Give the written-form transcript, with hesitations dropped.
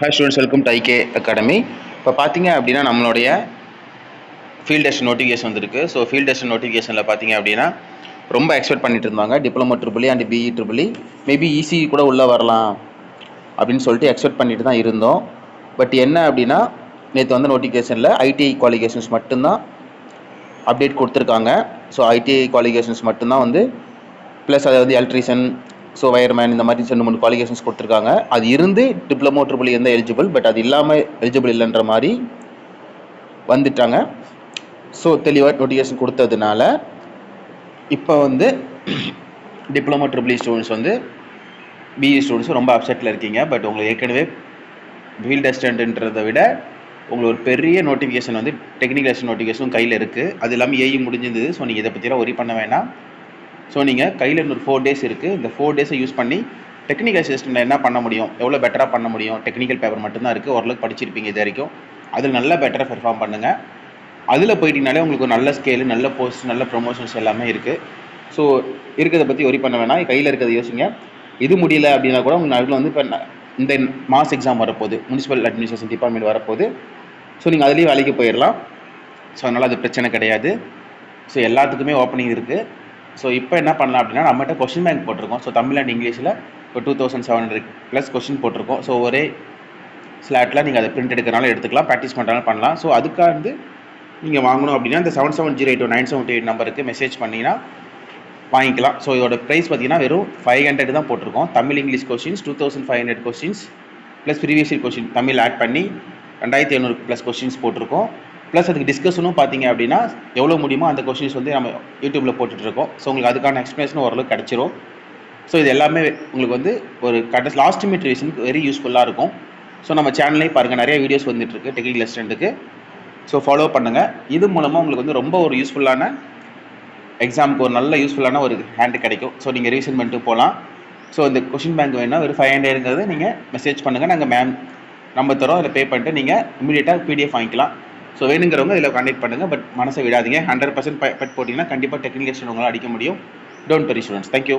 Hi students, welcome to IK academy. இப்போ பார்த்தீங்க அப்படின்னா நம்மளுடைய ஃபீல்ட் டெஸ்ட் நோட்டிஃபிகேஷன் வந்திருக்கு. ஸோ ஃபீல்ட் டெஸ்ட் நோட்டிஃபிகேஷனில் பார்த்தீங்க அப்படின்னா ரொம்ப எக்ஸ்பெக்ட் பண்ணிட்டு இருந்தாங்க. Diploma triple and BE triple maybe easy கூட உள்ளே வரலாம் அப்படின்னு சொல்லிட்டு எக்ஸ்பெக்ட் பண்ணிட்டு தான் இருந்தோம். பட் என்ன அப்படின்னா நேற்று வந்து நோட்டிஃபிகேஷனில் ஐடிஐ குவாலிஃபிகேஷன்ஸ் மட்டும்தான் அப்டேட் கொடுத்துருக்காங்க. ஸோ ஐடிஐ குவாலிஃபிகேஷன்ஸ் மட்டும்தான் வந்து ப்ளஸ் அதை வந்து எலக்ட்ரிஷியன், ஸோ வயர்மேன், இந்த மாதிரி 2-3 குவாலிஃபிகேஷன்ஸ் கொடுத்துருக்காங்க. அது இருந்து டிப்ளமோ ட்ரிபிள் எந்த எலிஜிபிள், பட் அது இல்லாமல் எலிஜிபிள் இல்லைன்ற மாதிரி வந்துட்டாங்க. ஸோ தெளிவாக நோட்டிஃபிகேஷன் கொடுத்ததுனால இப்போ வந்து டிப்ளமோ ட்ரிபிள் ஸ்டூடெண்ட்ஸ் வந்து பிஇ ஸ்டூடெண்ட்ஸ் ரொம்ப அப்செட்டில் இருக்கீங்க. பட் உங்களுக்கு ஏற்கனவே ஃபீல்ட் அசிஸ்டன்ட்ன்றதை விட உங்களுக்கு ஒரு பெரிய நோட்டிஃபிகேஷன் வந்து டெக்னிக்கல் அசிஸ்டன்ட் நோட்டிஃபிகேஷன் கையில் இருக்குது. அது இல்லாமல் ஏஇ முடிஞ்சிருந்தது. ஸோ நீங்கள் இதை பற்றிலாம் ஒரி பண்ண வேணாம். ஸோ நீங்கள் கையில் இன்னொரு 4 days இருக்குது. இந்த 4 days யூஸ் பண்ணி டெக்னிக்கல் அசிஸ்டன்ட் என்ன பண்ண முடியும், எவ்வளோ பெட்டராக பண்ண முடியும், டெக்னிக்கல் பேப்பர் மட்டும்தான் இருக்குது. ஓரளவுக்கு படிச்சிருப்பீங்க இது வரைக்கும். அதில் நல்லா பெட்டராக பெர்ஃபார்ம் பண்ணுங்கள். அதில் போயிட்டீங்கனாலே உங்களுக்கு ஒரு நல்ல ஸ்கேலு, நல்ல போஸ்ட், நல்ல ப்ரொமோஷன்ஸ் எல்லாமே இருக்குது. ஸோ இருக்கிறத பற்றி ஒரி பண்ண வேணாம், கையில் இருக்கிறத யோசிங்க. இது முடியல அப்படின்னா கூட உங்கள் நடுவில் வந்து இப்போ இந்த மாஸ் எக்ஸாம் வரப்போகுது, முனிசிபல் அட்மினிஸ்ட்ரேஷன் டிபார்ட்மெண்ட் வரப்போகுது. ஸோ நீங்கள் அதுலேயும் வேலைக்கு போயிடலாம். ஸோ அதனால் அது பிரச்சனை கிடையாது. ஸோ எல்லாத்துக்குமே ஓப்பனிங் இருக்குது. ஸோ இப்போ என்ன பண்ணலாம் அப்படின்னா நம்மகிட்ட கொஸ்டின் பேங்க் போட்டிருக்கோம். ஸோ தமிழ் அண்ட் இங்கிலீஷில் இப்போ 2700+ கொஸ்டின் போட்டிருக்கோம். ஸோ ஒரே ஸ்லாட்டில் நீங்கள் அதை பிரிண்ட் எடுக்கிறனால எடுத்துக்கலாம், ப்ராக்டிஸ் பண்ணுறனால பண்ணலாம். ஸோ அதுக்காக வந்து நீங்கள் வாங்கணும் அப்படின்னா இந்த 77082978 நம்பருக்கு மெசேஜ் பண்ணிங்கன்னா வாங்கிக்கலாம். ஸோ இதோட ப்ரைஸ் பார்த்தீங்கன்னா வெறும் 500 தான் போட்டிருக்கோம். Tamil English questions 2500 questions plus previous year question Tamil add பண்ணி 2500+ கொஸ்டின்ஸ் போட்டிருக்கோம். ப்ளஸ் அதுக்கு டிஸ்கஷனும் பார்த்தீங்க அப்படின்னா எவ்வளோ முடியுமோ அந்த கொஸ்டின்ஸ் வந்து நம்ம யூடியூப்பில் போட்டுட்ருக்கோம். ஸோ உங்களுக்கு அதுக்கான எக்ஸ்ப்ளனேஷன் ஓரளவுக்கு கிடச்சிரும். ஸோ இது எல்லாமே உங்களுக்கு வந்து ஒரு லாஸ்ட் மினிட் ரிவிஷனுக்கு வெரி யூஸ்ஃபுல்லாக இருக்கும். ஸோ நம்ம சேனல்லையும் பாருங்கள், நிறைய வீடியோஸ் வந்துட்டுருக்கு டெக்னிக்கல் அசிஸ்டன்ட்டுக்கு. ஸோ ஃபாலோ பண்ணுங்கள். இது மூலமாக உங்களுக்கு வந்து ரொம்ப ஒரு யூஸ்ஃபுல்லான எக்ஸாமுக்கு ஒரு நல்ல யூஸ்ஃபுல்லான ஒரு ஹேண்டு கிடைக்கும். ஸோ நீங்கள் ரிவிஷன் பண்ணிட்டு போகலாம். ஸோ இந்த கொஷின் பேங்க் வேணுன்னா வெறும் 500ங்கிறது நீங்கள் மெசேஜ் பண்ணுங்கள். நாங்கள் மேம் நம்பர் தரோம், அதில் பே பண்ணிட்டு நீங்கள் இமீடியட்டாக பிடிஎஃப் வாங்கிக்கலாம். ஸோ வேணுங்கிறவங்க இதில் கான்டெக்ட் பண்ணுங்கள். பட் மனசை விடாதீங்க. 100% பெட் போட்டிங்கன்னா கண்டிப்பாக டெக்னிக்கல் அசிஸ்டன்ட் உங்களால் அடிக்க முடியும். Don't worry students. தேங்க்யூ.